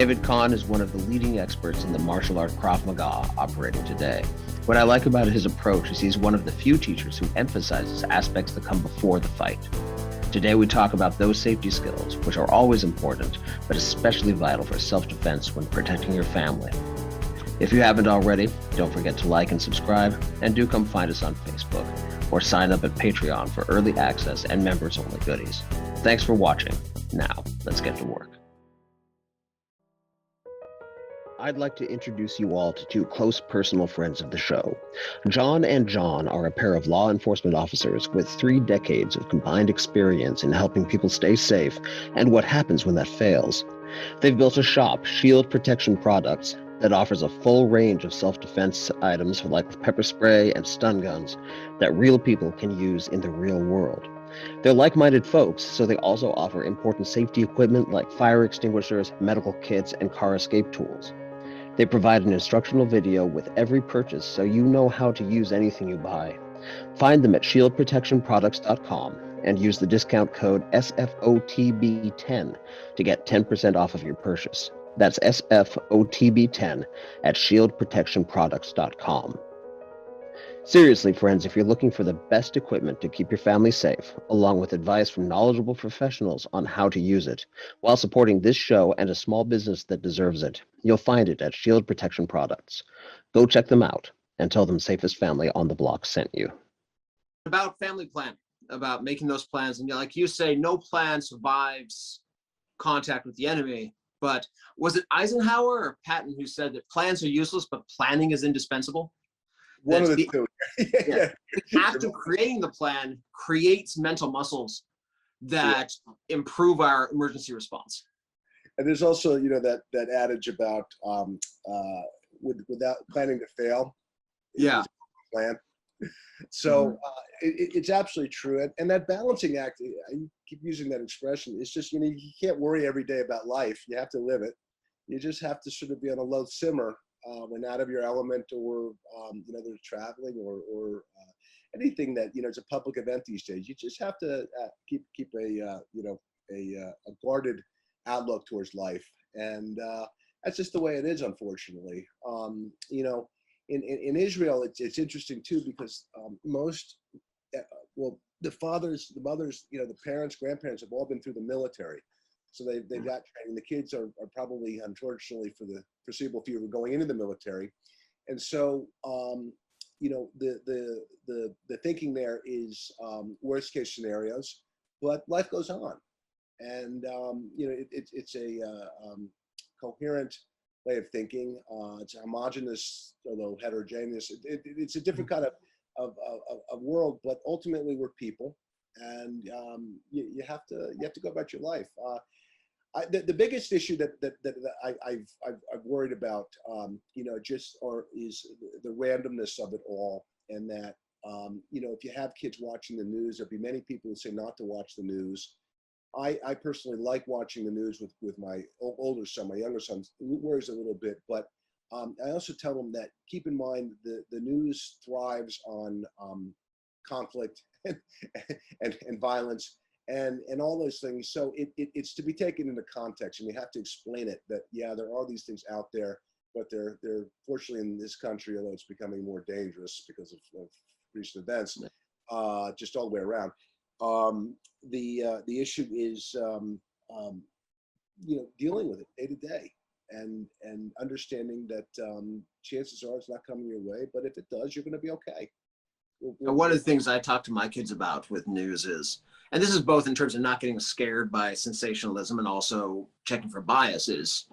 David Kahn is one of the leading experts in the martial art Krav Maga operating today. What I like about his approach is he's one of the few teachers who emphasizes aspects that come before the fight. Today we talk about those safety skills, which are always important, but especially vital for self-defense when protecting your family. If you haven't already, don't forget to like and subscribe, and do come find us on Facebook, or sign up at Patreon for early access and members-only goodies. Thanks for watching. Now, let's get to work. I'd like to introduce you all to two close personal friends of the show. John and John are a pair of law enforcement officers with 3 decades of combined experience in helping people stay safe and what happens when that fails. They've built a shop, Shield Protection Products, that offers a full range of self-defense items like pepper spray and stun guns that real people can use in the real world. They're like-minded folks, so they also offer important safety equipment like fire extinguishers, medical kits, and car escape tools. They provide an instructional video with every purchase so you know how to use anything you buy. Find them at shieldprotectionproducts.com and use the discount code SFOTB10 to get 10% off of your purchase. That's SFOTB10 at shieldprotectionproducts.com. Seriously, friends, if you're looking for the best equipment to keep your family safe, along with advice from knowledgeable professionals on how to use it, while supporting this show and a small business that deserves it, you'll find it at Shield Protection Products. Go check them out and tell them Safest Family on the Block sent you. About family planning, about making those plans. And like you say, no plan survives contact with the enemy. But was it Eisenhower or Patton who said that plans are useless, but planning is indispensable? One of the two. Yeah. The act of creating the plan creates mental muscles that improve our emergency response. And there's also, that adage about without planning to fail. Yeah. Plan. So it's absolutely true. And that balancing act, I keep using that expression, it's just, you can't worry every day about life. You have to live it. You just have to sort of be on a low simmer when out of your element, or there's traveling or anything that it's a public event these days. You just have to keep a guarded outlook towards life, and that's just the way it is, unfortunately. In Israel, it's interesting too, because the fathers, the mothers, the parents, grandparents have all been through the military. So they've got training. The kids are probably, unfortunately, for the foreseeable future, going into the military. And so, the thinking there is worst case scenarios, but life goes on. And, it's a coherent way of thinking. It's a homogenous, although heterogeneous. It's a different kind of world, but ultimately we're people. And you have to go about your life. The biggest issue that I've worried about, is the randomness of it all, and that if you have kids watching the news, there'll be many people who say not to watch the news. I personally like watching the news with my older son. My younger son worries a little bit, but I also tell them that keep in mind the news thrives on conflict and violence. And all those things. So it's to be taken into context, and you have to explain it that, there are these things out there, but they're fortunately in this country, although it's becoming more dangerous because of recent events, just all the way around. The issue is, dealing with it day to day, and understanding that chances are it's not coming your way, but if it does, you're going to be okay. One of the things I talk to my kids about with news is, and this is both in terms of not getting scared by sensationalism and also checking for bias, is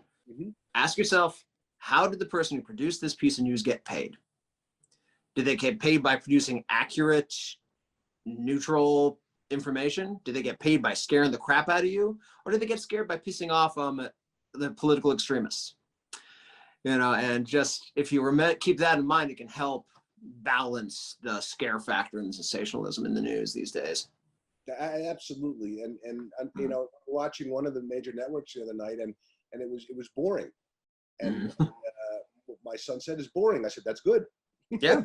ask yourself, how did the person who produced this piece of news get paid? Did they get paid by producing accurate, neutral information? Did they get paid by scaring the crap out of you? Or did they get scared by pissing off the political extremists? And just, if you keep that in mind, it can help balance the scare factor and sensationalism in the news these days. Absolutely. And watching one of the major networks the other night, and it was boring. And my son said, "It's boring." I said, "That's good." Yeah.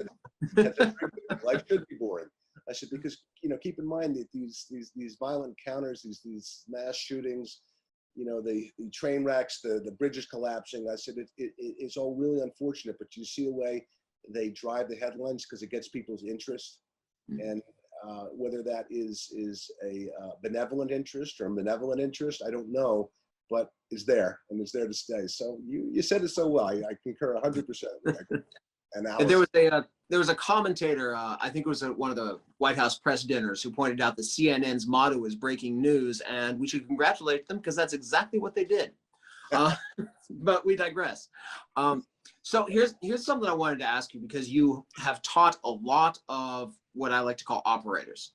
Life should be boring. I said, because keep in mind that these violent counters, these mass shootings, the train wrecks, the bridges collapsing. I said, it's all really unfortunate, but you see the way they drive the headlines because it gets people's interest. And whether that is a benevolent interest or a malevolent interest, I don't know, but it's there and it's there to stay. So you said it so well. I concur 100%. And there was a commentator, I think it was at one of the White House press dinners, who pointed out that CNN's motto is breaking news, and we should congratulate them because that's exactly what they did. But we digress. So here's something I wanted to ask you, because you have taught a lot of what I like to call operators,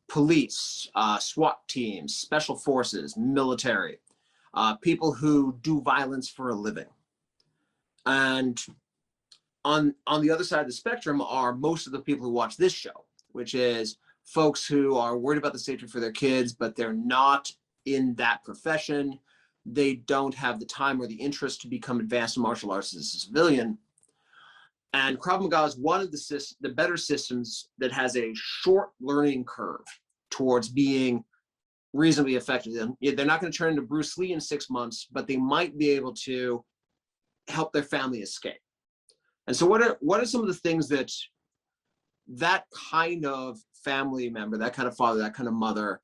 police, SWAT teams, special forces, military, people who do violence for a living. And on the other side of the spectrum are most of the people who watch this show, which is folks who are worried about the safety for their kids, but they're not in that profession. They don't have the time or the interest to become advanced in martial arts as a civilian. And Krav Maga is one of the better systems that has a short learning curve towards being reasonably effective. They're not going to turn into Bruce Lee in 6 months, but they might be able to help their family escape. And so what are some of the things that kind of family member, that kind of father, that kind of mother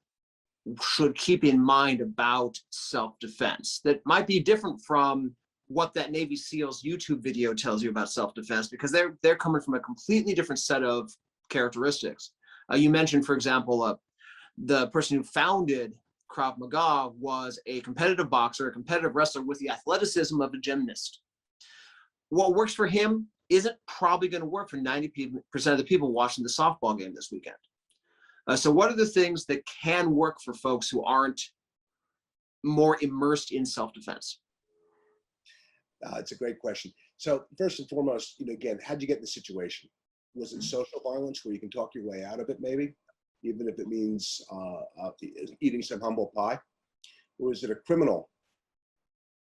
should keep in mind about self-defense that might be different from what that Navy SEALs YouTube video tells you about self-defense, because they're coming from a completely different set of characteristics. You mentioned, for example, the person who founded Krav Maga was a competitive boxer, a competitive wrestler with the athleticism of a gymnast. What works for him isn't probably going to work for 90% of the people watching the softball game this weekend. So what are the things that can work for folks who aren't more immersed in self-defense? It's a great question. So first and foremost, again, how'd you get in the situation? Was it social violence where you can talk your way out of it, maybe, even if it means eating some humble pie? Or is it a criminal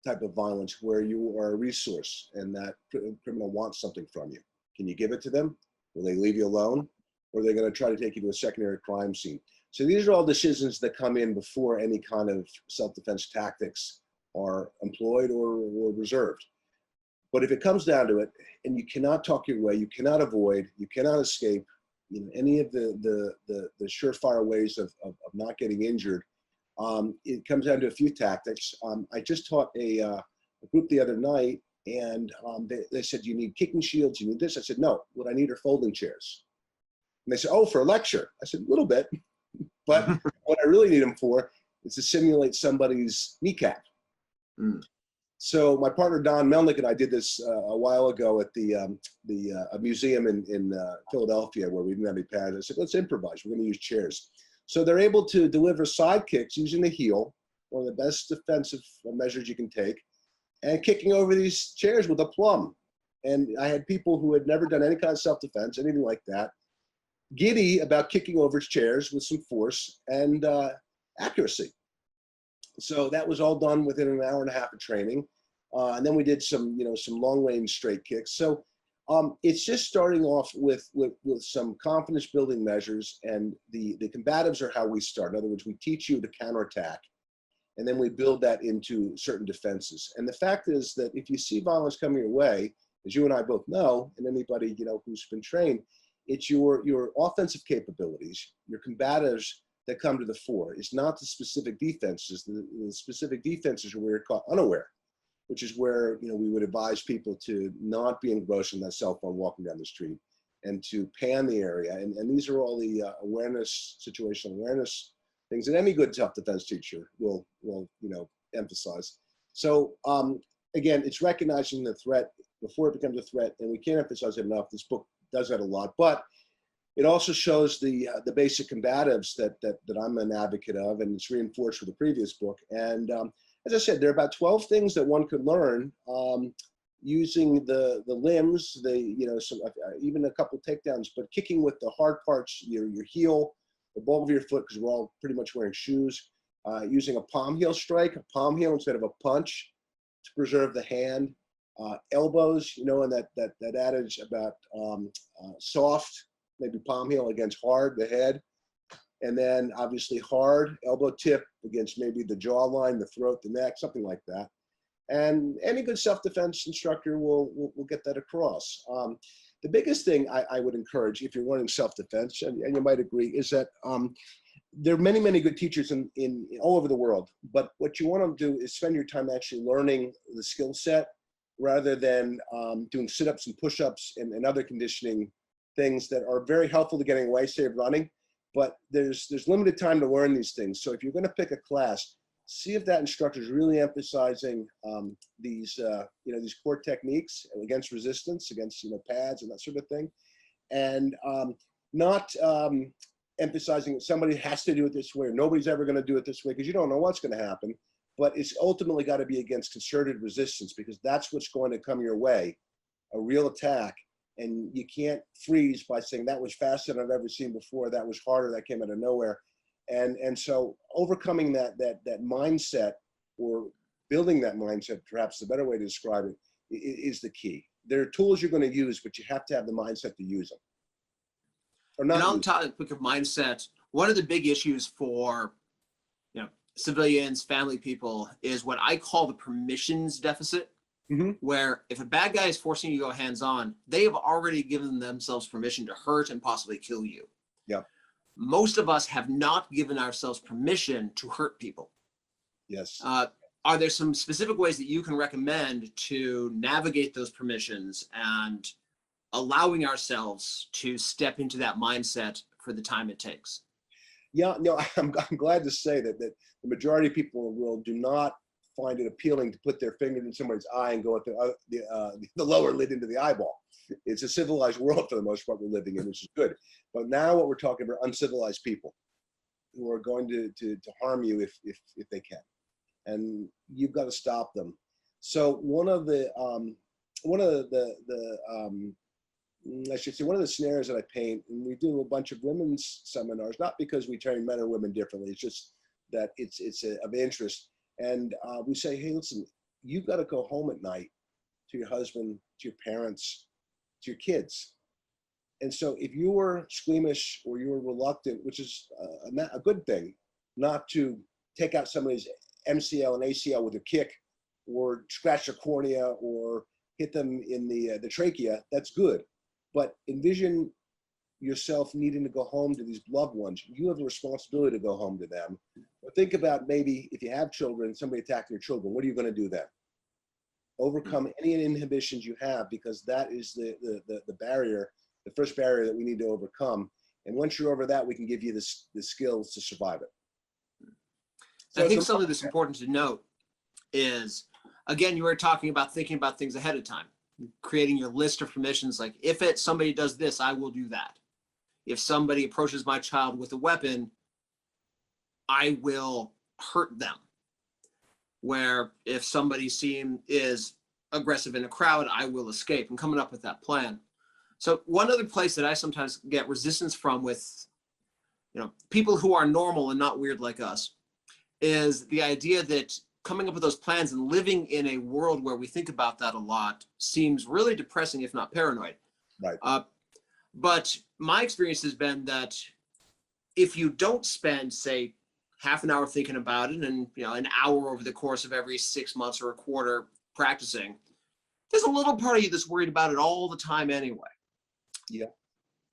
type of violence where you are a resource and that criminal wants something from you? Can you give it to them? Will they leave you alone? Or are they going to try to take you to a secondary crime scene? So these are all decisions that come in before any kind of self-defense tactics are employed or reserved. But if it comes down to it, and you cannot talk your way, you cannot avoid, you cannot escape, any of the surefire ways of not getting injured, it comes down to a few tactics. I just taught a group the other night, and they said, you need kicking shields, you need this. I said, no, what I need are folding chairs. And they said, oh, for a lecture. I said, a little bit, but what I really need them for is to simulate somebody's kneecap. Mm. So my partner Don Melnick and I did this a while ago at the museum in Philadelphia, where we didn't have any pads. I said, let's improvise. We're going to use chairs. So they're able to deliver side kicks using the heel, one of the best defensive measures you can take, and kicking over these chairs with a plum. And I had people who had never done any kind of self-defense, anything like that, giddy about kicking over chairs with some force and accuracy. So that was all done within an hour and a half of training. And then we did some long range straight kicks. So it's just starting off with some confidence building measures, and the combatives are how we start. In other words, we teach you to counterattack, and then we build that into certain defenses. And the fact is that if you see violence coming your way, as you and I both know, and anybody who's been trained, it's your offensive capabilities, your combatives that come to the fore. It's not the specific defenses. The specific defenses are where you're caught unaware, which is where we would advise people to not be engrossed in that cell phone walking down the street, and to pan the area. And these are all the awareness, situational awareness things that any good self-defense teacher will emphasize. So again, it's recognizing the threat before it becomes a threat, and we can't emphasize it enough. This book does that a lot, but it also shows the basic combatives that I'm an advocate of, and it's reinforced with the previous book. And as I said, there are about 12 things that one could learn using the limbs, even a couple takedowns, but kicking with the hard parts, your heel, the ball of your foot, because we're all pretty much wearing shoes, using a palm heel strike, a palm heel instead of a punch to preserve the hand, elbows, and that adage about soft, maybe palm heel against hard, the head, And then obviously hard elbow tip against maybe the jawline, the throat, the neck, something like that. And any good self-defense instructor will get that across. The biggest thing I would encourage if you're learning self-defense, and you might agree, is that there are many, many good teachers in all over the world. But what you want to do is spend your time actually learning the skill set rather than doing sit-ups and push-ups and other conditioning things that are very helpful to getting away, say, of running. But there's limited time to learn these things. So if you're going to pick a class, see if that instructor is really emphasizing these core techniques against resistance, against pads and that sort of thing, and not emphasizing that somebody has to do it this way or nobody's ever going to do it this way, because you don't know what's going to happen. But it's ultimately got to be against concerted resistance, because that's what's going to come your way, a real attack. And you can't freeze by saying that was faster than I've ever seen before, that was harder, that came out of nowhere. And so overcoming that mindset, or building that mindset, perhaps the better way to describe it, is the key. There are tools you're going to use, but you have to have the mindset to use them. Or not. And on the topic of mindset, one of the big issues for civilians, family people, is what I call the permissions deficit. Mm-hmm. Where if a bad guy is forcing you to go hands-on, they have already given themselves permission to hurt and possibly kill you. Yeah. Most of us have not given ourselves permission to hurt people. Yes. Are there some specific ways that you can recommend to navigate those permissions and allowing ourselves to step into that mindset for the time it takes? Yeah, no, I'm glad to say that the majority of people in the world do not find it appealing to put their finger in somebody's eye and go at the lower lid into the eyeball. It's a civilized world for the most part we're living in, which is good. But now what we're talking about, uncivilized people who are going to harm you if they can, and you've got to stop them. So one of the scenarios that I paint, and we do a bunch of women's seminars, not because we train men or women differently, it's just that it's of interest. And we say, hey, listen, you've got to go home at night to your husband, to your parents, to your kids. And so if you're squeamish or you're reluctant, which is a good thing, not to take out somebody's MCL and ACL with a kick, or scratch their cornea, or hit them in the trachea, that's good. But envision yourself needing to go home to these loved ones. You have the responsibility to go home to them. But think about maybe if you have children, somebody attacking your children, what are you going to do then? Overcome any inhibitions you have, because that is the barrier, the first barrier that we need to overcome. And once you're over that, we can give you the skills to survive it. So I think something that's important to note is, again, you were talking about thinking about things ahead of time, creating your list of permissions. Like, if somebody does this, I will do that. If somebody approaches my child with a weapon, I will hurt them. Where if somebody is aggressive in a crowd, I will escape, and coming up with that plan. So one other place that I sometimes get resistance from with people who are normal and not weird like us is the idea that coming up with those plans and living in a world where we think about that a lot seems really depressing, if not paranoid. Right. But my experience has been that if you don't spend, say, half an hour thinking about it, and an hour over the course of every 6 months or a quarter practicing, there's a little part of you that's worried about it all the time anyway. Yeah.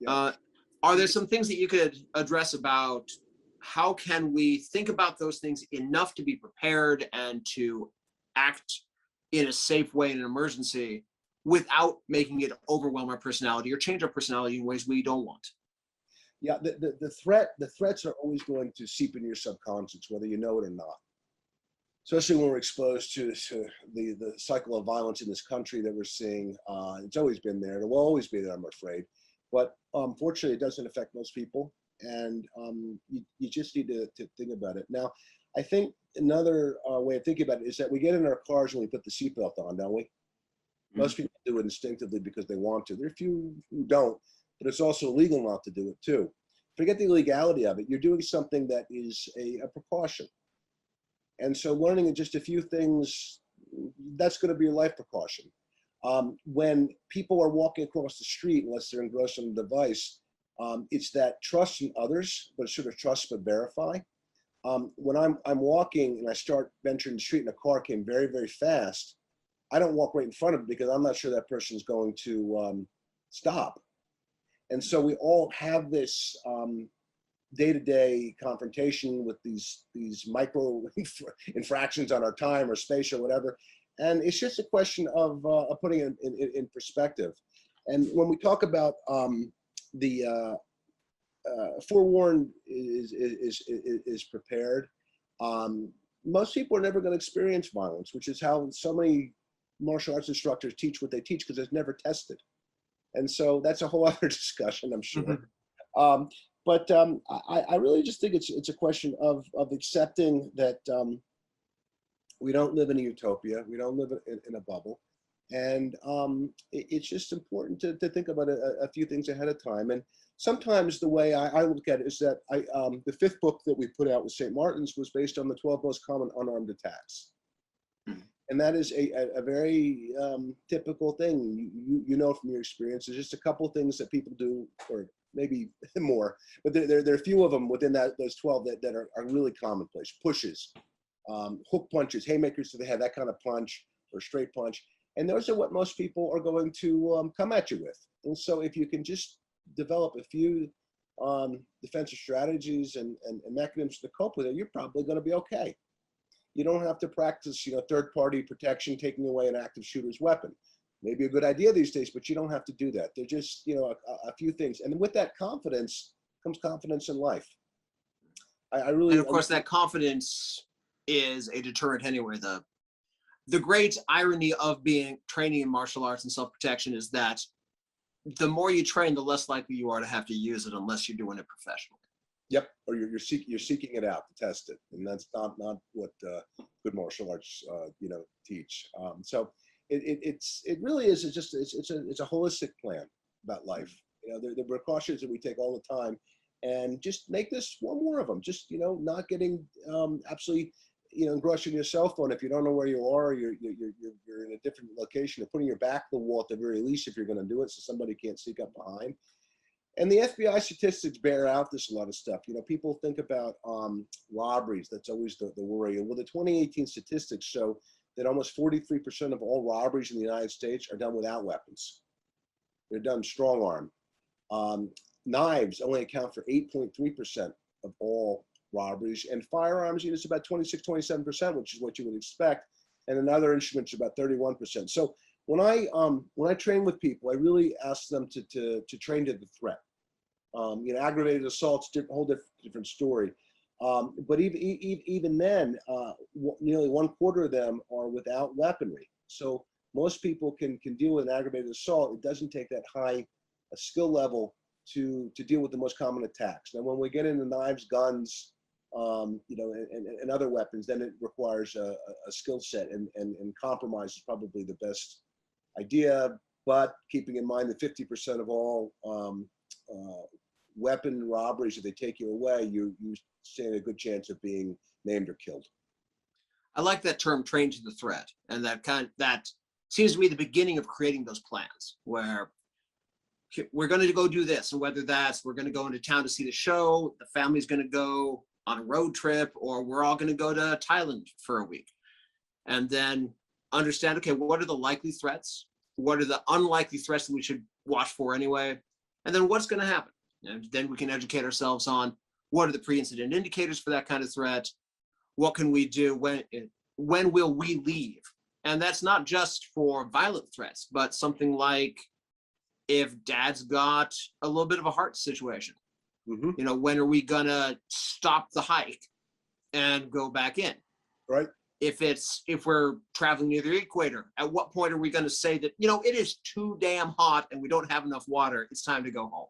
Are there some things that you could address about how can we think about those things enough to be prepared and to act in a safe way in an emergency without making it overwhelm our personality or change our personality in ways we don't want? Yeah, the threats are always going to seep into your subconscious, whether you know it or not. Especially when we're exposed to the cycle of violence in this country that we're seeing. It's always been there. It will always be there, I'm afraid. But fortunately, it doesn't affect most people. And you just need to think about it. Now, I think another way of thinking about it is that we get in our cars and we put the seatbelt on, don't we? Mm-hmm. Most people do it instinctively because they want to. There are a few who don't, but it's also illegal not to do it too. Forget the illegality of it. You're doing something that is a precaution. And so learning just a few things, that's going to be your life precaution. When people are walking across the street, unless they're engrossed in a device, It's that trust in others, but sort of trust but verify. When I'm walking and I start venturing the street and a car came very, very fast, I don't walk right in front of it because I'm not sure that person's going to stop. And so we all have this day-to-day confrontation with these micro infractions on our time or space or whatever. And it's just a question of putting it in perspective. And when we talk about the forewarned is prepared, most people are never going to experience violence, which is how so many martial arts instructors teach what they teach, because it's never tested. And so that's a whole other discussion, I'm sure. But I really just think it's a question of accepting that we don't live in a utopia, we don't live in a bubble, and it's just important to think about a few things ahead of time. And sometimes the way I look at it is that the fifth book that we put out with St. Martin's was based on the 12 most common unarmed attacks. And that is a very typical thing. You know from your experience, there's just a couple things that people do, or maybe more, but there are a few of them within those 12 that are really commonplace. Pushes, hook punches, haymakers to the head, that kind of punch, or straight punch. And those are what most people are going to come at you with. And so if you can just develop a few defensive strategies and mechanisms to cope with it, you're probably going to be okay. You don't have to practice, third-party protection, taking away an active shooter's weapon. Maybe a good idea these days, but you don't have to do that. They're just, a few things. And with that confidence comes confidence in life. I really, and of course, that confidence is a deterrent anyway. The great irony of training in martial arts and self-protection is that the more you train, the less likely you are to have to use it, unless you're doing it professionally. Yep, or you're seeking it out to test it, and that's not what good martial arts teach. So it really is. It's a holistic plan about life. The precautions that we take all the time, and just make this one more of them. Just not getting absolutely engrossed in your cell phone if you don't know where you are. Or you're in a different location, or putting your back to the wall at the very least if you're going to do it, so somebody can't sneak up behind. And the FBI statistics bear out this a lot of stuff. People think about robberies. That's always the worry. Well, the 2018 statistics show that almost 43% of all robberies in the United States are done without weapons. They're done strong arm. Knives only account for 8.3% of all robberies, and firearms, it's about 26, 27%, which is what you would expect. And in other instruments, about 31%. So when I train with people, I really ask them to train to the threat. Aggravated assaults, whole different story. But even then, nearly 1/4 of them are without weaponry. So most people can deal with an aggravated assault. It doesn't take that high a skill level to deal with the most common attacks. Now, when we get into knives, guns, and other weapons, then it requires a skill set, and compromise is probably the best idea. But keeping in mind that 50% of all weapon robberies, if they take you away, you stand a good chance of being maimed or killed. I like that term, train to the threat, and that seems to be the beginning of creating those plans where we're going to go do this, and whether that's we're going to go into town to see the show, the family's going to go on a road trip, or we're all going to go to Thailand for a week, and then understand, okay, what are the likely threats? What are the unlikely threats that we should watch for anyway? And then what's going to happen? And then we can educate ourselves on what are the pre-incident indicators for that kind of threat? What can we do? When will we leave? And that's not just for violent threats, but something like if dad's got a little bit of a heart situation, when are we gonna stop the hike and go back in? Right. If we're traveling near the equator, at what point are we going to say that, it is too damn hot and we don't have enough water, it's time to go home?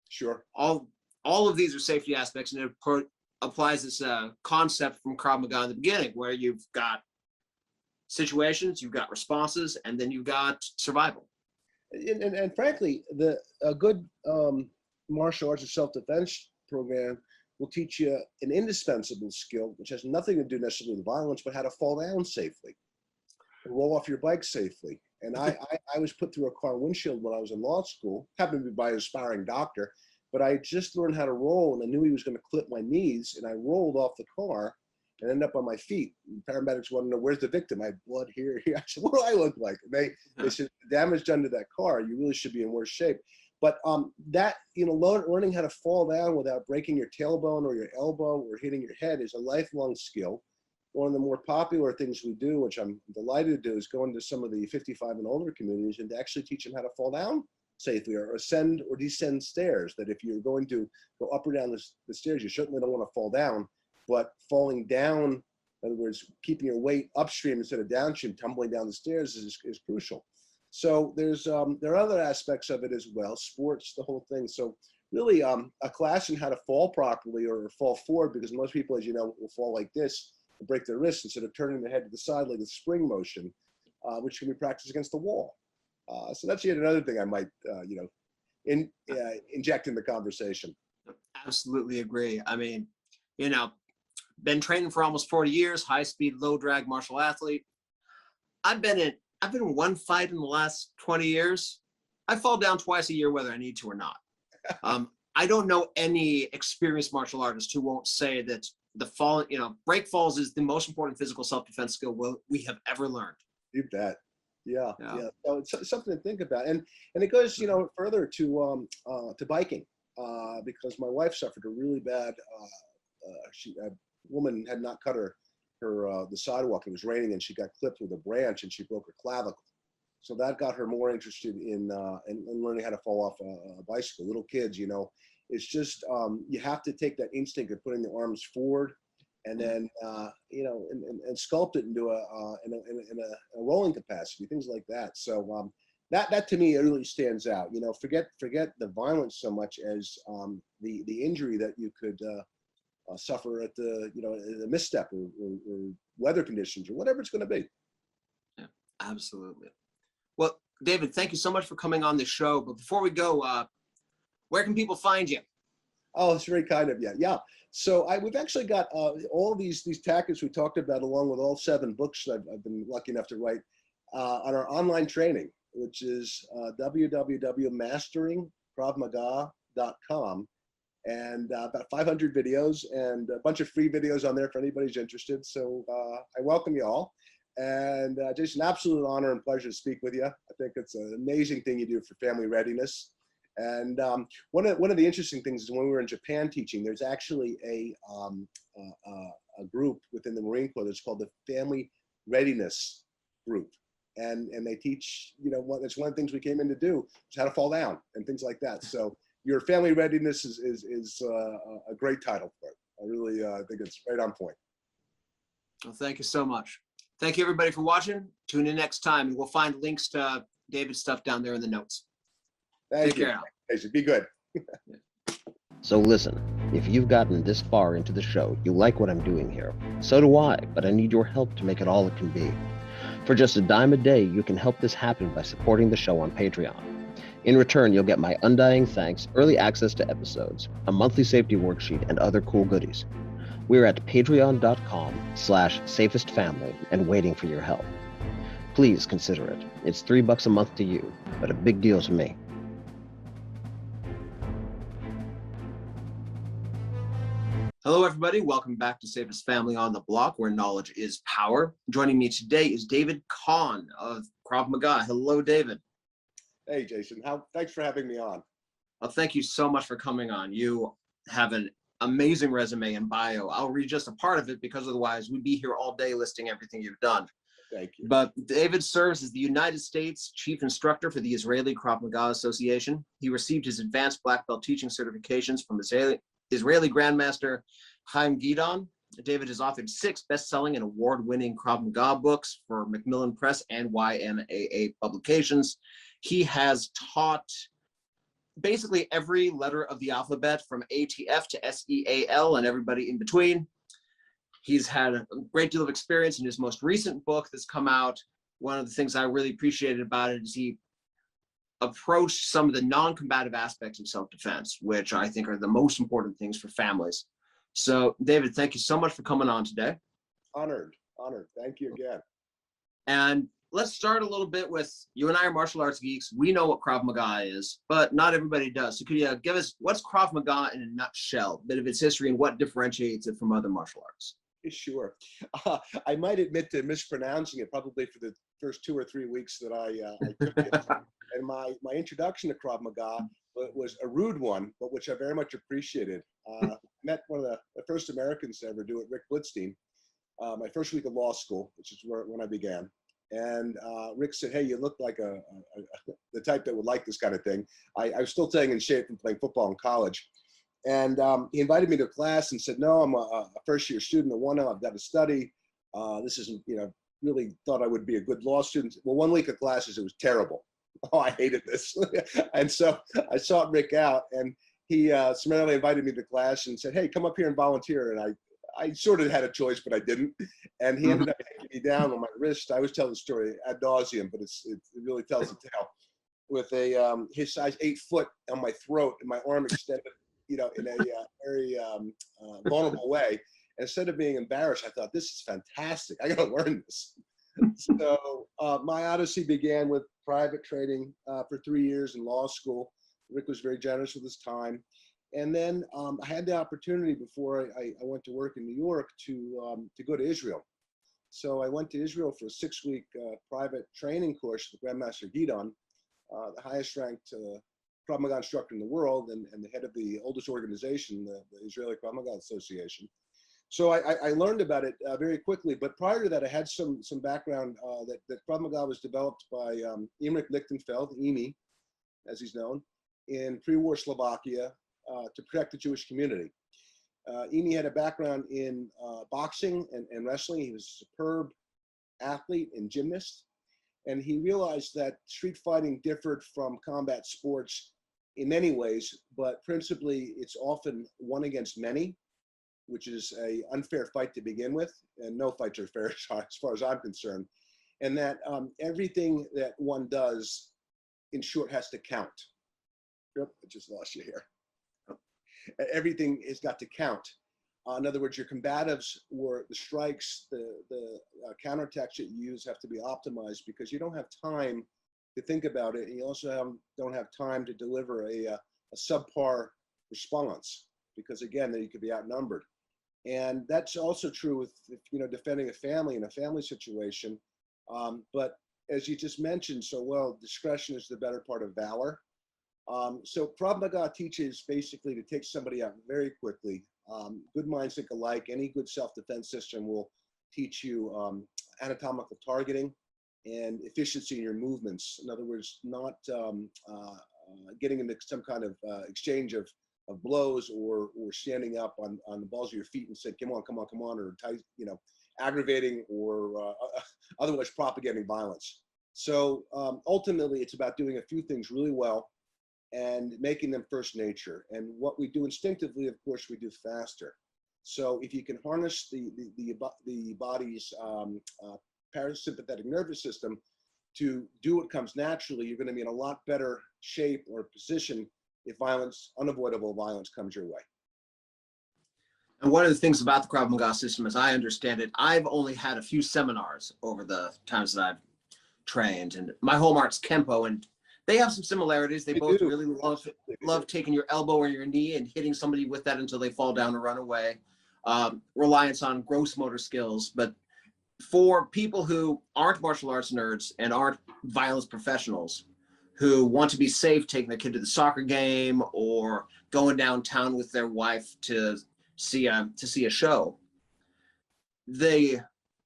Sure. All of these are safety aspects, and it applies this concept from Krav Maga in the beginning, where you've got situations, you've got responses, and then you've got survival. And frankly, a good martial arts and self-defense program will teach you an indispensable skill, which has nothing to do necessarily with violence, but how to fall down safely, roll off your bike safely. And I was put through a car windshield when I was in law school, happened to be by an aspiring doctor. but I just learned how to roll, and I knew he was going to clip my knees, and I rolled off the car and ended up on my feet. And paramedics want to know, where's the victim? I had blood here. I said, what do I look like? And they said, the damage done to that car, you really should be in worse shape. But that, learning how to fall down without breaking your tailbone or your elbow or hitting your head is a lifelong skill. One of the more popular things we do, which I'm delighted to do, is go into some of the 55 and older communities and to actually teach them how to fall down safely or ascend or descend stairs. That if you're going to go up or down the stairs, you certainly don't want to fall down, but falling down, in other words, keeping your weight upstream instead of downstream, tumbling down the stairs is crucial. So there are other aspects of it as well, sports, the whole thing. So really a class in how to fall properly or fall forward, because most people, as you know, will fall like this and break their wrists instead of turning their head to the side like a spring motion, which can be practiced against the wall. So that's yet another thing I might, inject in the conversation. Absolutely agree. I mean, been training for almost 40 years, high speed, low drag martial athlete. I've been in one fight in the last 20 years. I fall down twice a year, whether I need to or not. I don't know any experienced martial artist who won't say that the fall, break falls is the most important physical self-defense skill we have ever learned. You bet. Yeah. So it's something to think about, and it goes, further to biking, because my wife suffered a really bad. A woman had not cut her the sidewalk. It was raining, and she got clipped with a branch, and she broke her clavicle. So that got her more interested in learning how to fall off a bicycle. Little kids, it's just you have to take that instinct of putting the arms forward, and then and sculpt it into a rolling capacity, things like that. So that to me it really stands out. Forget the violence so much as the injury that you could suffer at the misstep or weather conditions or whatever it's going to be. Yeah, absolutely. Well, David, thank you so much for coming on the show. But before we go, where can people find you? Oh, it's very kind of you. Yeah. So we've actually got all these tactics we talked about, along with all 7 books I've been lucky enough to write, on our online training, which is www.masteringkravmaga.com. And about 500 videos and a bunch of free videos on there for anybody who's interested. So I welcome you all. And just an absolute honor and pleasure to speak with you. I think it's an amazing thing you do for family readiness. And one of the interesting things is when we were in Japan teaching, there's actually a group within the Marine Corps that's called the Family Readiness Group. And they teach, it's one of the things we came in to do, is how to fall down and things like that. So your family readiness is a great title for it. I really think it's right on point. Well, thank you so much. Thank you, everybody, for watching. Tune in next time, and we'll find links to David's stuff down there in the notes. Take care. Be good. So listen, if you've gotten this far into the show, you like what I'm doing here. So do I, but I need your help to make it all it can be. For just $0.10 a day, you can help this happen by supporting the show on Patreon. In return, you'll get my undying thanks, early access to episodes, a monthly safety worksheet, and other cool goodies. We're at patreon.com/safestfamily and waiting for your help. Please consider it. It's $3 a month to you, but a big deal to me. Hello, everybody. Welcome back to Safest Family on the Block, where knowledge is power. Joining me today is David Kahn of Krav Maga. Hello, David. Hey, Jason. Thanks for having me on. Well, thank you so much for coming on. You have an amazing resume and bio. I'll read just a part of it because otherwise we'd be here all day listing everything you've done. Thank you. But David serves as the United States Chief Instructor for the Israeli Krav Maga Association. He received his advanced black belt teaching certifications from Israeli Grandmaster Chaim Gidon. David has authored 6 best-selling and award-winning Krav Maga books for Macmillan Press and YMAA publications. He has taught basically every letter of the alphabet from ATF to SEAL and everybody in between. He's had a great deal of experience in his most recent book that's come out. One of the things I really appreciated about it is he approached some of the non-combative aspects of self-defense, which I think are the most important things for families. So, David, thank you so much for coming on today. Honored. Thank you again. And let's start a little bit with, you and I are martial arts geeks. We know what Krav Maga is, but not everybody does. So could you give us, what's Krav Maga in a nutshell, a bit of its history and what differentiates it from other martial arts? Sure. I might admit to mispronouncing it probably for the first 2 or 3 weeks that I took it. And my introduction to Krav Maga was a rude one, but which I very much appreciated. Met one of the first Americans to ever do it, Rick Blitzstein, my first week of law school, which is when I began. And Rick said, "Hey, you look like the type that would like this kind of thing." I was still staying in shape from playing football in college. And he invited me to class and said, "No, I'm a first-year student at YMAA. I've got to study. This isn't, really thought I would be a good law student." Well, 1 week of classes, it was terrible. Oh, I hated this. And so I sought Rick out, and he summarily invited me to class and said, "Hey, come up here and volunteer." And I sort of had a choice, but I didn't. And he ended up taking me down on my wrist. I always tell the story ad nauseum, but it really tells the tale. With his size 8 foot on my throat and my arm extended, in a very vulnerable way. Instead of being embarrassed, I thought, this is fantastic. I got to learn this. So my odyssey began with private training for 3 years in law school. Rick was very generous with his time. And then I had the opportunity before I went to work in New York to go to Israel. So I went to Israel for a 6-week private training course with Grandmaster Gidon, the highest ranked Krav Maga instructor in the world, and the head of the oldest organization, the Israeli Krav Maga Association. So I learned about it very quickly, but prior to that, I had some background that Krav Maga was developed by Imrich Lichtenfeld, Imi, as he's known, in pre-war Slovakia to protect the Jewish community. Imi had a background in boxing and wrestling. He was a superb athlete and gymnast, and he realized that street fighting differed from combat sports in many ways, but principally it's often one against many, which is an unfair fight to begin with, and no fights are fair as far as I'm concerned. And that everything that one does, in short, has to count. Yep, I just lost you here. Everything has got to count. In other words, your combatives or the strikes, the counterattacks that you use have to be optimized because you don't have time to think about it. And you also don't have time to deliver a subpar response because, again, then you could be outnumbered. And that's also true with, defending a family in a family situation. But as you just mentioned so well, discretion is the better part of valor. So Krav Maga teaches basically to take somebody out very quickly. Good minds think alike. Any good self-defense system will teach you anatomical targeting and efficiency in your movements. In other words, not getting into some kind of exchange of blows or standing up on the balls of your feet and saying, come on, or aggravating or otherwise propagating violence. So ultimately, it's about doing a few things really well and making them first nature. And what we do instinctively, of course, we do faster. So if you can harness the body's parasympathetic nervous system to do what comes naturally, you're going to be in a lot better shape or position if unavoidable violence comes your way. And one of the things about the Krav Maga system, as I understand it, I've only had a few seminars over the times that I've trained, and my home art's Kempo, and they have some similarities. They both really love taking your elbow or your knee and hitting somebody with that until they fall down or run away. Reliance on gross motor skills. But for people who aren't martial arts nerds and aren't violence professionals, who want to be safe taking their kid to the soccer game or going downtown with their wife to see a show,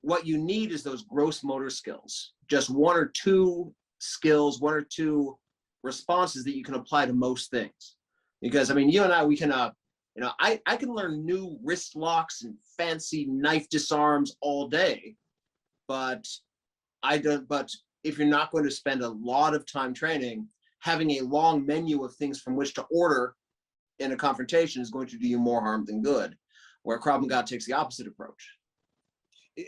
what you need is those gross motor skills. Just one or two skills, one or two responses that you can apply to most things. Because I mean, you and I, we can, I can learn new wrist locks and fancy knife disarms all day, but if you're not going to spend a lot of time training, having a long menu of things from which to order in a confrontation is going to do you more harm than good, where Krav Maga takes the opposite approach.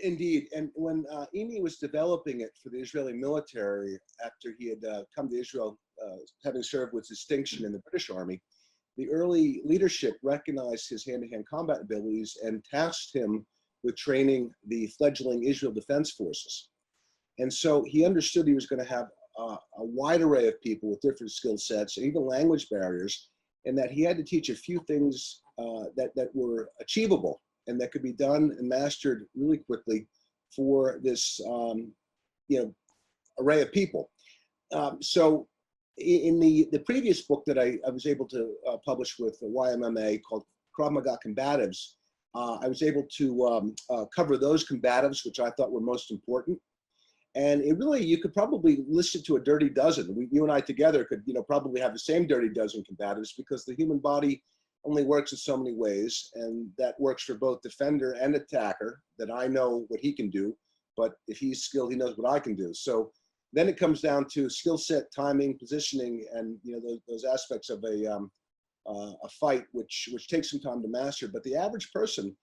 Indeed. And when Imi was developing it for the Israeli military, after he had come to Israel, having served with distinction in the British Army, the early leadership recognized his hand-to-hand combat abilities and tasked him with training the fledgling Israel Defense Forces. And so he understood he was going to have a wide array of people with different skill sets, even language barriers, and that he had to teach a few things that were achievable and that could be done and mastered really quickly for this array of people. So in the previous book that I was able to publish with the YMAA called Krav Maga Combatives, I was able to cover those combatives, which I thought were most important. And it really, you could probably list it to a dirty dozen. You and I together could, probably have the same dirty dozen combatives, because the human body only works in so many ways, and that works for both defender and attacker. That I know what he can do, but if he's skilled, he knows what I can do. So then it comes down to skill set, timing, positioning, and those aspects of a fight, which takes some time to master. But the average person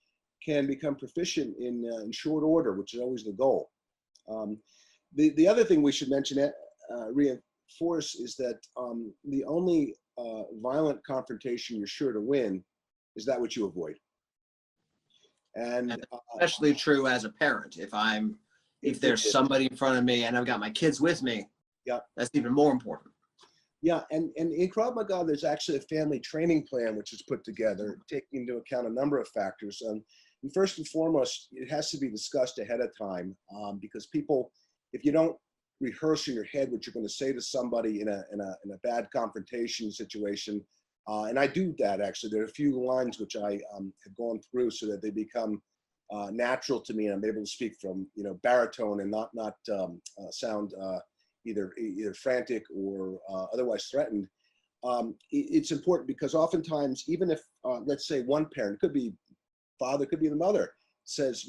can become proficient in short order, which is always the goal. The other thing we should mention, reinforce, is that the only violent confrontation you're sure to win is that which you avoid. And especially true as a parent. If there's somebody in front of me and I've got my kids with me, yeah, that's even more important. Yeah, and in Krav Maga, there's actually a family training plan which is put together, taking into account a number of factors. And first and foremost, it has to be discussed ahead of time, because people, if you don't rehearse in your head what you're going to say to somebody in a bad confrontation situation, and I do that actually. There are a few lines which I have gone through so that they become natural to me, and I'm able to speak from baritone and not sound either frantic or otherwise threatened. It's important because oftentimes, even if let's say one parent, could be father, could be the mother, says,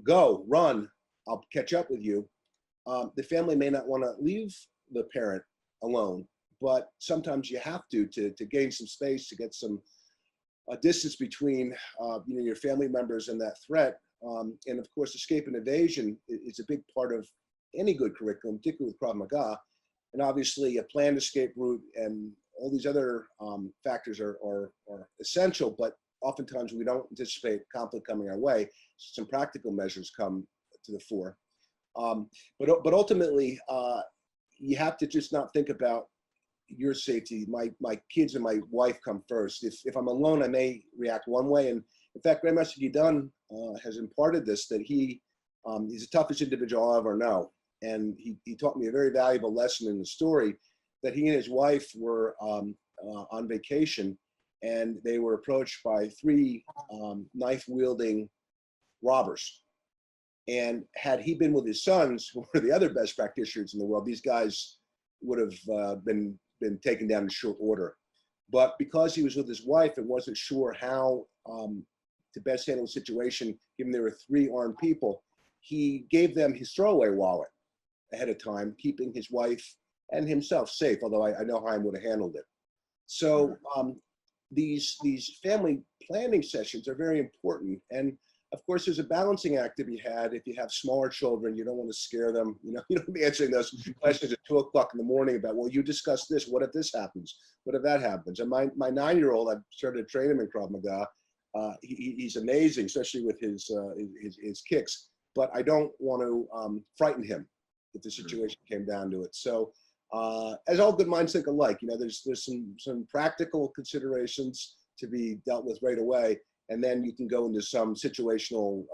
go, run, I'll catch up with you. The family may not want to leave the parent alone, but sometimes you have to gain some space, to get some distance between your family members and that threat. And of course, escape and evasion is a big part of any good curriculum, particularly with Krav Maga. And obviously a planned escape route and all these other factors are essential, but oftentimes we don't anticipate conflict coming our way. So some practical measures come to the fore. But ultimately, you have to just not think about your safety. My kids and my wife come first. If I'm alone, I may react one way. And in fact, Grandmaster Dunn has imparted this, that he's the toughest individual I'll ever know. And he taught me a very valuable lesson in the story, that he and his wife were on vacation, and they were approached by 3 knife-wielding robbers. And had he been with his sons, who were the other best practitioners in the world, these guys would have been taken down in short order. But because he was with his wife and wasn't sure how to best handle the situation, given there were 3 armed people, he gave them his throwaway wallet ahead of time, keeping his wife and himself safe, although I know how I would have handled it. So these family planning sessions are very important. And of course, there's a balancing act to be had. If you have smaller children, you don't want to scare them. You don't be answering those questions at 2 o'clock in the morning about, well, you discussed this. What if this happens? What if that happens? And my 9-year-old, I've started to train him in Krav Maga. He's amazing, especially with his kicks. But I don't want to frighten him if the situation came down to it. So as all good minds think alike, there's some practical considerations to be dealt with right away. And then you can go into some situational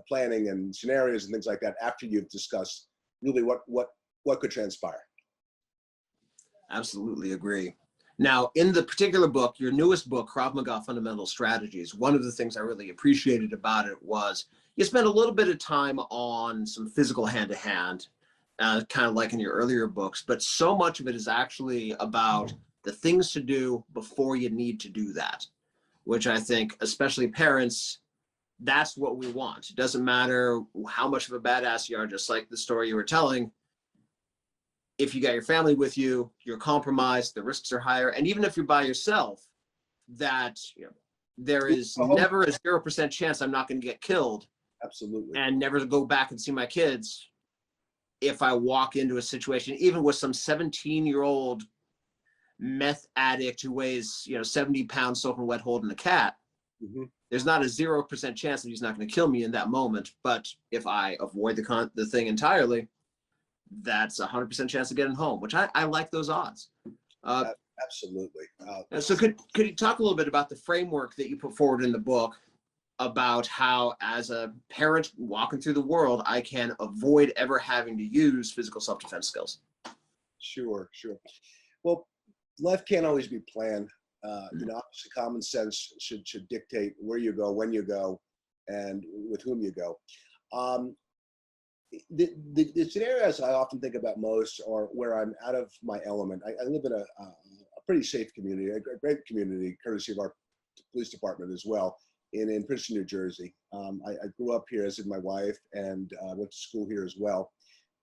planning and scenarios and things like that after you've discussed really what could transpire. Absolutely agree. Now, in the particular book, your newest book, Krav Maga Fundamental Strategies, one of the things I really appreciated about it was you spent a little bit of time on some physical hand-to-hand, kind of like in your earlier books, but so much of it is actually about the things to do before you need to do that, which I think, especially parents, that's what we want. It doesn't matter how much of a badass you are, just like the story you were telling. If you got your family with you, you're compromised, the risks are higher. And even if you're by yourself, that there is never a 0% chance I'm not going to get killed. Absolutely. And never to go back and see my kids if I walk into a situation, even with some 17-year-old meth addict who weighs 70 pounds soaking wet holding a cat. there's not a 0% chance that he's not going to kill me in that moment. But if I avoid the thing entirely, that's a 100% chance of getting home, which I like those odds. Absolutely. So could you talk a little bit about the framework that you put forward in the book about how, as a parent walking through the world, I can avoid ever having to use physical self-defense skills? Sure. Well, life can't always be planned. Obviously common sense should dictate where you go, when you go, and with whom you go. The scenarios I often think about most are where I'm out of my element. I live in a pretty safe community, a great community, courtesy of our police department as well, in Princeton, New Jersey. I grew up here, as did my wife, and went to school here as well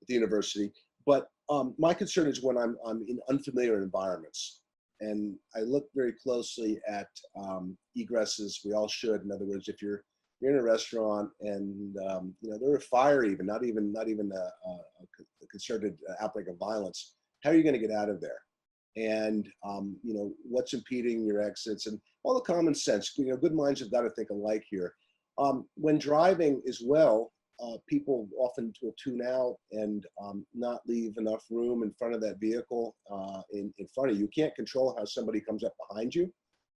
at the university. But my concern is when I'm in unfamiliar environments. And I look very closely at egresses. We all should. In other words, if you're in a restaurant and there are fire, even not even a concerted outbreak of violence, how are you going to get out of there? And what's impeding your exits, and all the common sense. Good minds have got to think alike here. When driving as well, people often will tune out and not leave enough room in front of that vehicle in front of you. You can't control how somebody comes up behind you,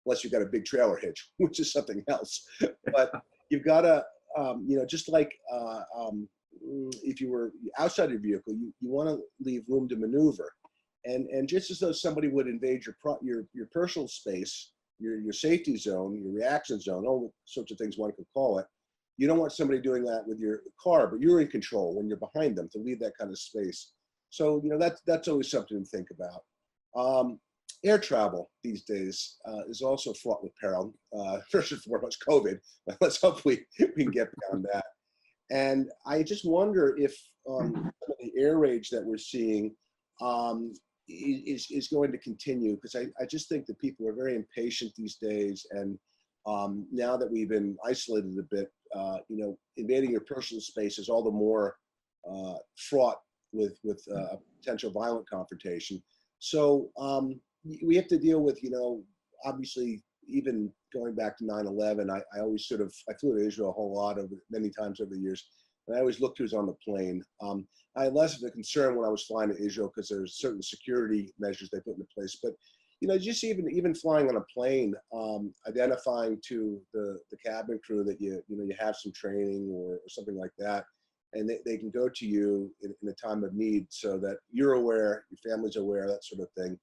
unless you've got a big trailer hitch, which is something else. But you've got to, just like if you were outside your vehicle, you want to leave room to maneuver. And just as though somebody would invade your personal space, your safety zone, your reaction zone, all sorts of things one could call it, you don't want somebody doing that with your car, but you're in control when you're behind them to leave that kind of space. So, that's always something to think about. Air travel these days is also fraught with peril. First and foremost, COVID, but let's hope we can get beyond that. And I just wonder if some of the air rage that we're seeing is going to continue, because I just think that people are very impatient these days. And now that we've been isolated a bit, invading your personal space is all the more fraught with potential violent confrontation. So we have to deal with, obviously, even going back to 9/11, I always I flew to Israel a whole lot many times over the years, and I always looked who's on the plane. I had less of a concern when I was flying to Israel because there's certain security measures they put into place. But just even flying on a plane, identifying to the cabin crew that you have some training or something like that, and they can go to you in a time of need, so that you're aware, your family's aware, that sort of thing.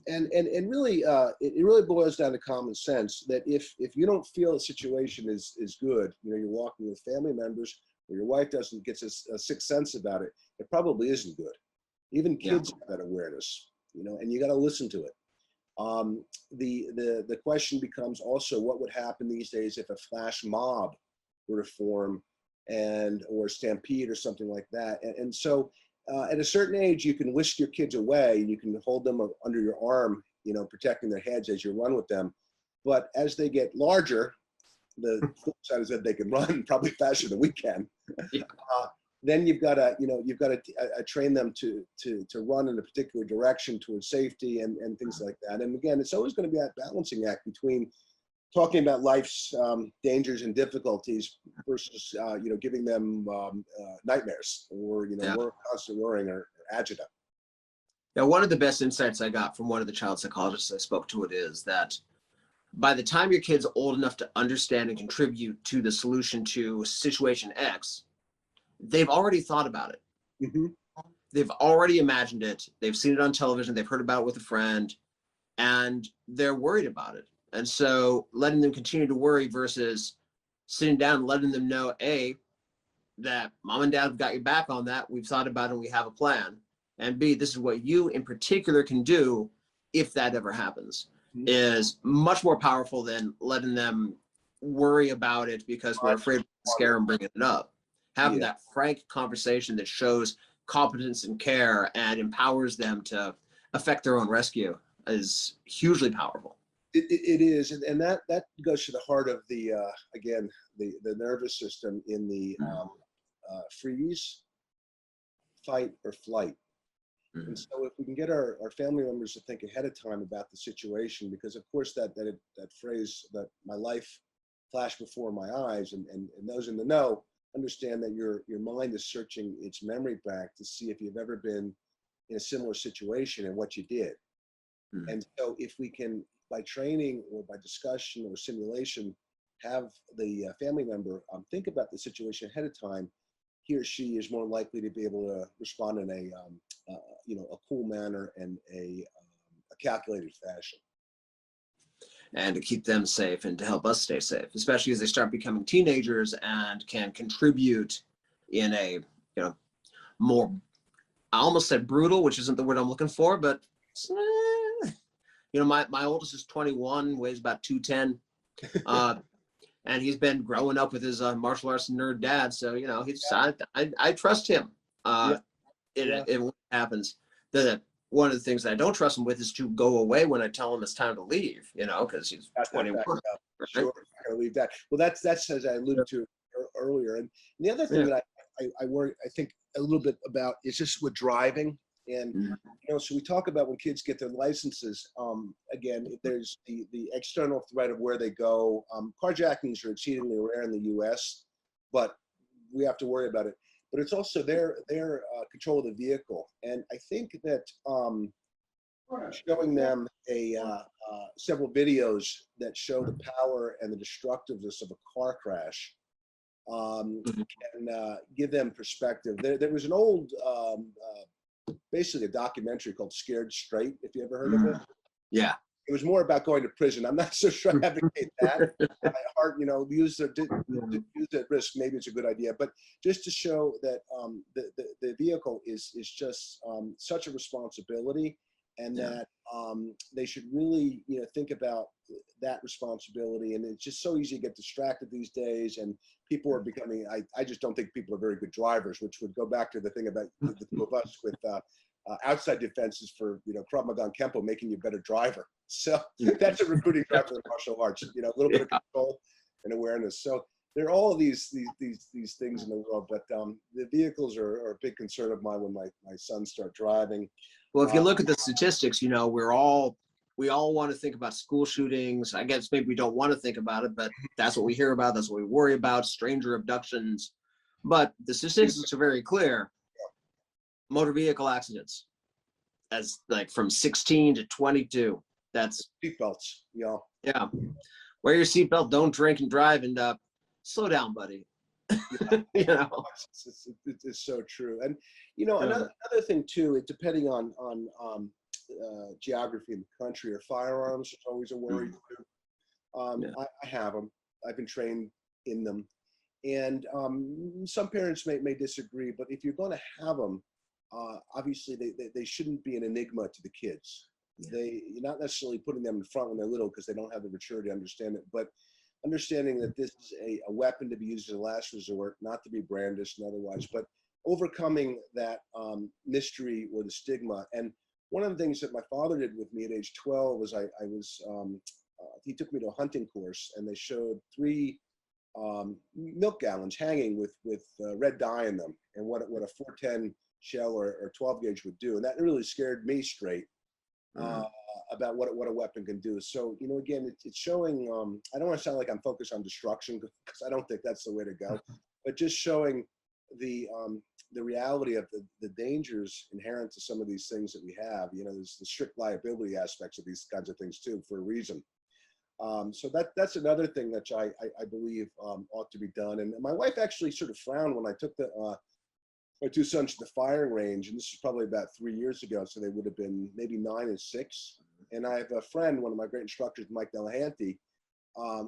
And really, it really boils down to common sense that if you don't feel a situation is good, you're walking with family members, or your wife doesn't get a sixth sense about it, it probably isn't good. Even kids have that awareness, and you got to listen to it. The question becomes also, what would happen these days if a flash mob were to form, or stampede or something like that? And so at a certain age, you can whisk your kids away and you can hold them under your arm, protecting their heads as you run with them. But as they get larger, the flip side is that they can run probably faster than we can. Yeah. Then you've got to train them to run in a particular direction towards safety and things like that. And again, it's always going to be that balancing act between talking about life's dangers and difficulties versus giving them nightmares or constant worrying or agita. Now, one of the best insights I got from one of the child psychologists I spoke to is that by the time your kid's old enough to understand and contribute to the solution to situation X, they've already thought about it. Mm-hmm. They've already imagined it. They've seen it on television. They've heard about it with a friend, and they're worried about it. And so letting them continue to worry versus sitting down and letting them know, A, that mom and dad have got your back on that. We've thought about it and we have a plan. And B, this is what you in particular can do if that ever happens, is much more powerful than letting them worry about it because we're afraid to scare them bringing it up. Having that frank conversation that shows competence and care and empowers them to affect their own rescue is hugely powerful. It is, and that goes to the heart of the again the nervous system in the freeze, fight, or flight. And so if we can get our family members to think ahead of time about the situation, because of course that phrase that my life flash before my eyes, and those in the know understand that your mind is searching its memory back to see if you've ever been in a similar situation and what you did. And so if we can, by training or by discussion or simulation, have the family member think about the situation ahead of time, he or she is more likely to be able to respond in a a cool manner and a calculated fashion. And to keep them safe and to help us stay safe, especially as they start becoming teenagers and can contribute in a, more, I almost said brutal, which isn't the word I'm looking for, but my oldest is 21, weighs about 210. And he's been growing up with his martial arts nerd dad. So, I trust him. In what happens. One of the things that I don't trust him with is to go away when I tell him it's time to leave, because he's 21. Right? Sure, I'm not going to leave that. Well, that's as I alluded to earlier. And the other thing that I worry, I think a little bit about is just with driving. And, so we talk about when kids get their licenses, again, there's the external threat of where they go. Carjackings are exceedingly rare in the US, but we have to worry about it. But it's also their control of the vehicle. And I think that showing them several videos that show the power and the destructiveness of a car crash can give them perspective. There was an old, basically a documentary called Scared Straight, if you ever heard of it. Yeah. It was more about going to prison. I'm not so sure I advocate that. Use at risk, maybe it's a good idea. But just to show that the vehicle is just such a responsibility, and that they should really think about that responsibility. And it's just so easy to get distracted these days, and people are becoming, I just don't think people are very good drivers, which would go back to the thing about the two of us with outside defenses for Krav Maga and Kempo making you a better driver. So that's a recruiting drive for the martial arts. A little bit of control and awareness. So there are all of these things in the world, but the vehicles are a big concern of mine when my sons start driving. Well, if you look at the statistics, we all want to think about school shootings. I guess maybe we don't want to think about it, but that's what we hear about. That's what we worry about, stranger abductions. But the statistics are very clear. Motor vehicle accidents, as like from 16 to 22. That's seatbelts. Yeah. Wear your seatbelt. Don't drink and drive, and slow down, buddy. It's so true. And another thing too, depending on geography in the country, or firearms is always a worry too. I have them. I've been trained in them, and some parents may disagree, but if you're going to have them, obviously they shouldn't be an enigma to the kids. You're not necessarily putting them in front when they're little because they don't have the maturity to understand it, but understanding that this is a weapon to be used as a last resort, not to be brandished and otherwise, but overcoming that mystery or the stigma. And one of the things that my father did with me at age 12 was he took me to a hunting course, and they showed 3 milk gallons hanging with red dye in them, and what a 410 shell or 12 gauge would do. And that really scared me straight about what a weapon can do. So, again, it's showing, I don't want to sound like I'm focused on destruction, because I don't think that's the way to go, but just showing the reality of the dangers inherent to some of these things that we have. There's the strict liability aspects of these kinds of things too, for a reason. So that's another thing that I believe ought to be done. And my wife actually sort of frowned when I took my 2 sons to the firing range, and this is probably about 3 years ago, so they would have been maybe 9 and 6. And I have a friend, one of my great instructors, Mike Delahanty,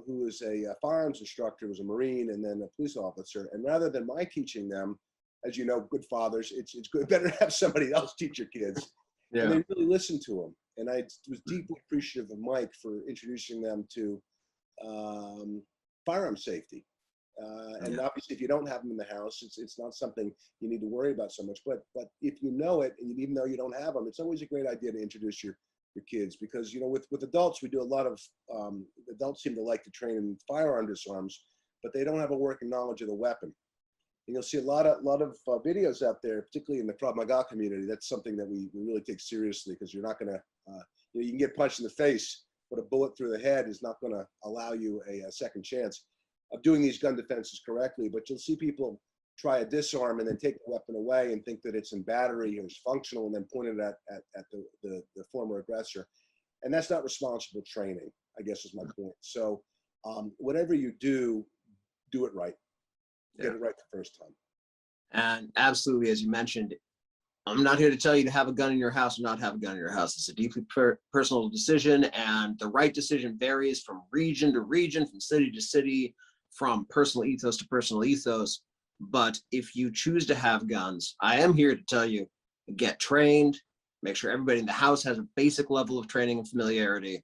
who is a firearms instructor, was a Marine, and then a police officer. And rather than my teaching them, as you know, good fathers, it's good, better to have somebody else teach your kids. And they really listened to him. And I was deeply appreciative of Mike for introducing them to firearm safety. And obviously, if you don't have them in the house, it's not something you need to worry about so much. But if you know it, and even though you don't have them, it's always a great idea to introduce your kids, because with adults, we do a lot of adults seem to like to train in firearm disarms, but they don't have a working knowledge of the weapon. And you'll see a lot of videos out there, particularly in the Krav Maga community. That's something that we really take seriously, because you're not going to you can get punched in the face, but a bullet through the head is not going to allow you a second chance. doing these gun defenses correctly, but you'll see people try a disarm and then take the weapon away and think that it's in battery or it's functional and then point it at the former aggressor. And that's not responsible training, I guess is my point. So whatever you do it right. Get it right the first time. And absolutely, as you mentioned, I'm not here to tell you to have a gun in your house or not have a gun in your house. It's a deeply personal decision, and the right decision varies from region to region, from city to city, from personal ethos to personal ethos. But if you choose to have guns, I am here to tell you, get trained, make sure everybody in the house has a basic level of training and familiarity.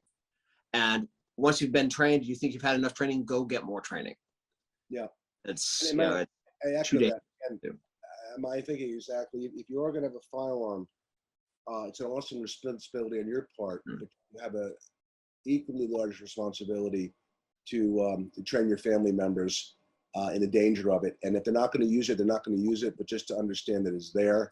And once you've been trained, you think you've had enough training, go get more training. Yeah. It's, I echo that. And, am I thinking exactly? If you are going to have a firearm, it's an awesome responsibility on your part, but you have a equally large responsibility to train your family members in the danger of it. And if they're not going to use it, they're not going to use it, but just to understand that it's there.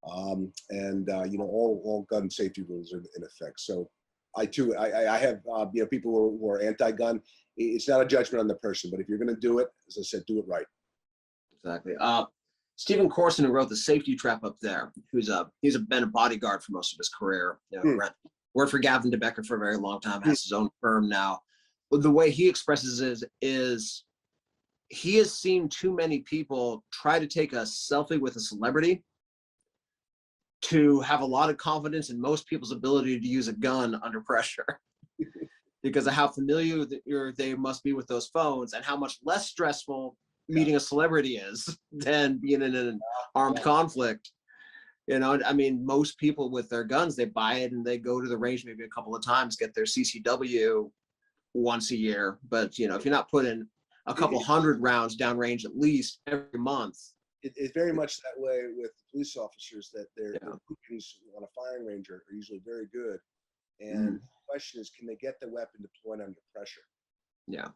You know, all gun safety rules are in effect. So I too, I have you know, people who are anti-gun. It's not a judgment on the person, but if you're going to do it, as I said, do it right. Exactly. Stephen Corson, who wrote The Safety Trap up there, he's been a bodyguard for most of his career. You know, worked for Gavin DeBecker for a very long time, has his own firm now. But the way he expresses it is he has seen too many people try to take a selfie with a celebrity to have a lot of confidence in most people's ability to use a gun under pressure because of how familiar they must be with those phones and how much less stressful meeting a celebrity is than being in an armed conflict. You know, I mean, most people with their guns, they buy it and they go to the range maybe a couple of times, get their CCW once a year. But, you know, if you're not putting a couple hundred rounds downrange at least every month. It's very much that way with police officers, that their bookings on a firing range are usually very good. And the question is, can they get the weapon deployed under pressure? Yeah.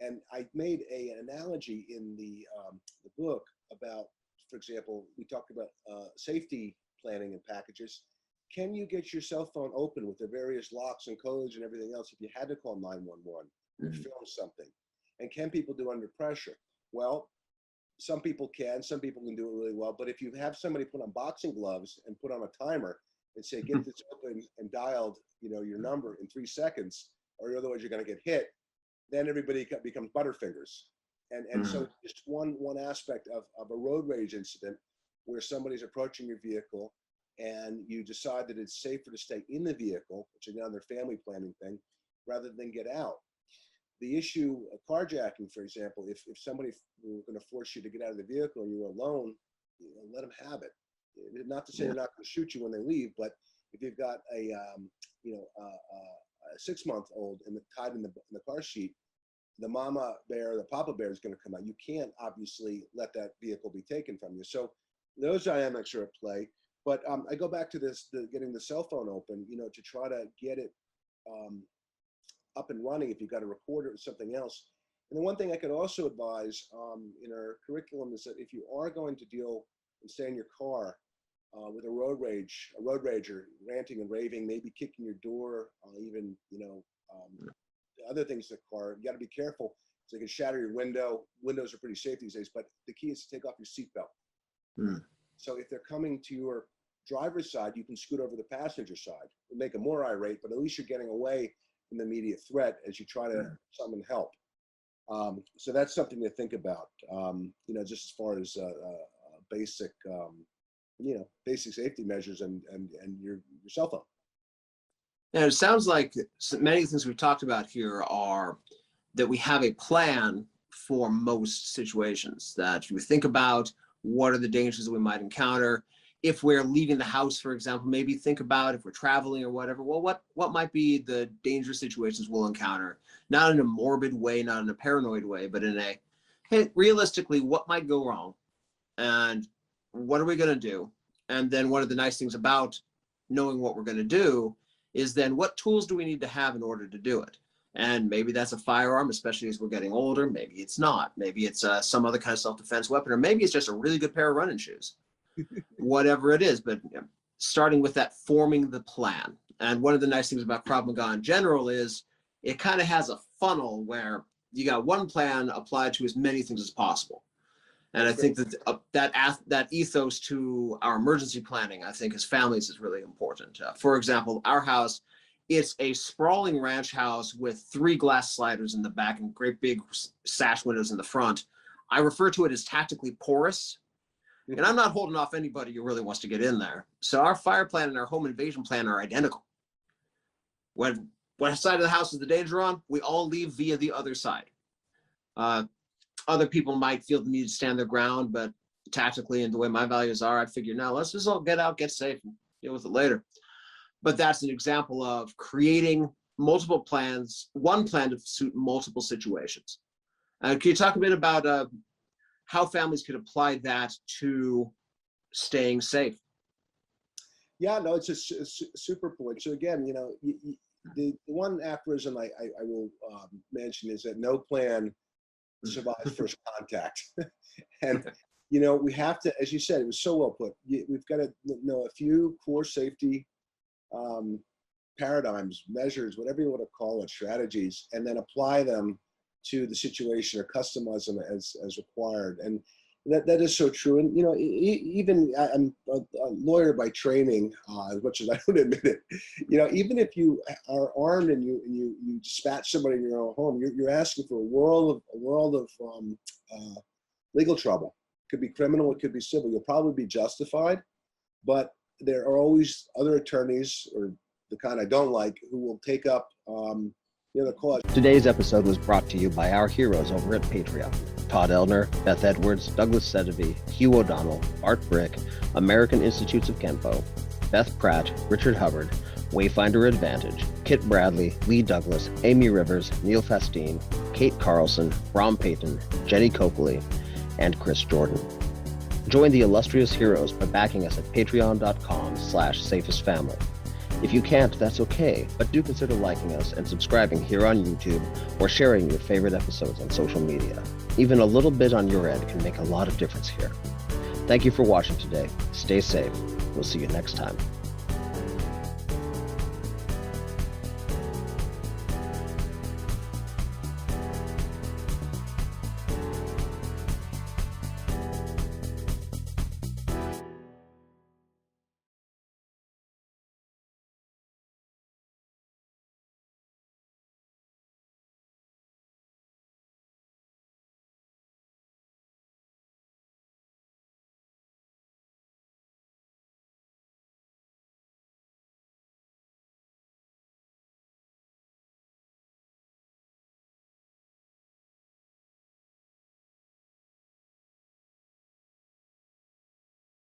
And I made an analogy in the book about, for example, we talked about safety planning and packages. Can you get your cell phone open with the various locks and codes and everything else if you had to call 911 or film something? And can people do under pressure? Well, some people can, some people can do it really well. But if you have somebody put on boxing gloves and put on a timer and say, get this open and dialed, you know, your number in 3 seconds, or otherwise you're going to get hit, then everybody becomes butterfingers. And so just one aspect of a road rage incident where somebody's approaching your vehicle and you decide that it's safer to stay in the vehicle, which is another family planning thing, rather than get out. The issue of carjacking, for example, if somebody were going to force you to get out of the vehicle and you're alone, you know, let them have it. Not to say they're not going to shoot you when they leave, but if you've got a you know, a 6-month-old tied in the car seat, the mama bear, the papa bear is going to come out. You can't obviously let that vehicle be taken from you. So those dynamics are at play. But I go back to this, getting the cell phone open, you know, to try to get it up and running if you've got a recorder or something else. And the one thing I could also advise in our curriculum is that if you are going to deal and stay in your car with a road rager, ranting and raving, maybe kicking your door, even, you know, other things in the car, you got to be careful. So they can shatter your window. Windows are pretty safe these days, but the key is to take off your seatbelt. So if they're coming to your driver's side, you can scoot over the passenger side and make them more irate, but at least you're getting away from the immediate threat as you try to summon help. So that's something to think about, you know, just as far as basic, you know, basic safety measures and your cell phone. And it sounds like many things we've talked about here are that we have a plan for most situations, that you think about what are the dangers that we might encounter. If we're leaving the house, for example, maybe think about if we're traveling or whatever, well, what might be the dangerous situations we'll encounter? Not in a morbid way, not in a paranoid way, but in a, hey, realistically, what might go wrong? And what are we going to do? And then one of the nice things about knowing what we're going to do is then what tools do we need to have in order to do it? And maybe that's a firearm, especially as we're getting older. Maybe it's not. Maybe it's some other kind of self-defense weapon, or maybe it's just a really good pair of running shoes. Whatever it is, but starting with that, forming the plan. And one of the nice things about Krav Maga in general is it kind of has a funnel where you got one plan applied to as many things as possible. And I think that that ethos to our emergency planning, I think as families is really important. For example, our house, it's a sprawling ranch house with 3 glass sliders in the back and great big sash windows in the front. I refer to it as tactically porous. And I'm not holding off anybody who really wants to get in there. So our fire plan and our home invasion plan are identical. When what side of the house is the danger on, we all leave via the other side. Other people might feel the need to stand their ground, but tactically and the way my values are, I'd figure, now let's just all get out, get safe, and deal with it later. But that's an example of creating multiple plans, one plan to suit multiple situations. Can you talk a bit about how families could apply that to staying safe? Yeah, no, it's a super point. So again, the one aphorism I will mention is that no plan survives first contact. And we have to, as you said, it was so well put, we've got to know a few core safety paradigms, measures, whatever you want to call it, strategies, and then apply them to the situation or customize them as required. And that is so true. And even I'm a lawyer by training, as much as I don't admit it. Even if you are armed and you dispatch somebody in your own home, you're asking for a world of legal trouble. It could be criminal, it could be civil. You'll probably be justified, but there are always other attorneys, or the kind I don't like, who will take up the cause. Today's episode was brought to you by our heroes over at Patreon. Todd Elner, Beth Edwards, Douglas Sedevy, Hugh O'Donnell, Art Brick, American Institutes of Kenpo, Beth Pratt, Richard Hubbard, Wayfinder Advantage, Kit Bradley, Lee Douglas, Amy Rivers, Neil Fastine, Kate Carlson, Ron Payton, Jenny Coakley, and Chris Jordan. Join the illustrious heroes by backing us at patreon.com/safestfamily. If you can't, that's okay, but do consider liking us and subscribing here on YouTube or sharing your favorite episodes on social media. Even a little bit on your end can make a lot of difference here. Thank you for watching today. Stay safe. We'll see you next time.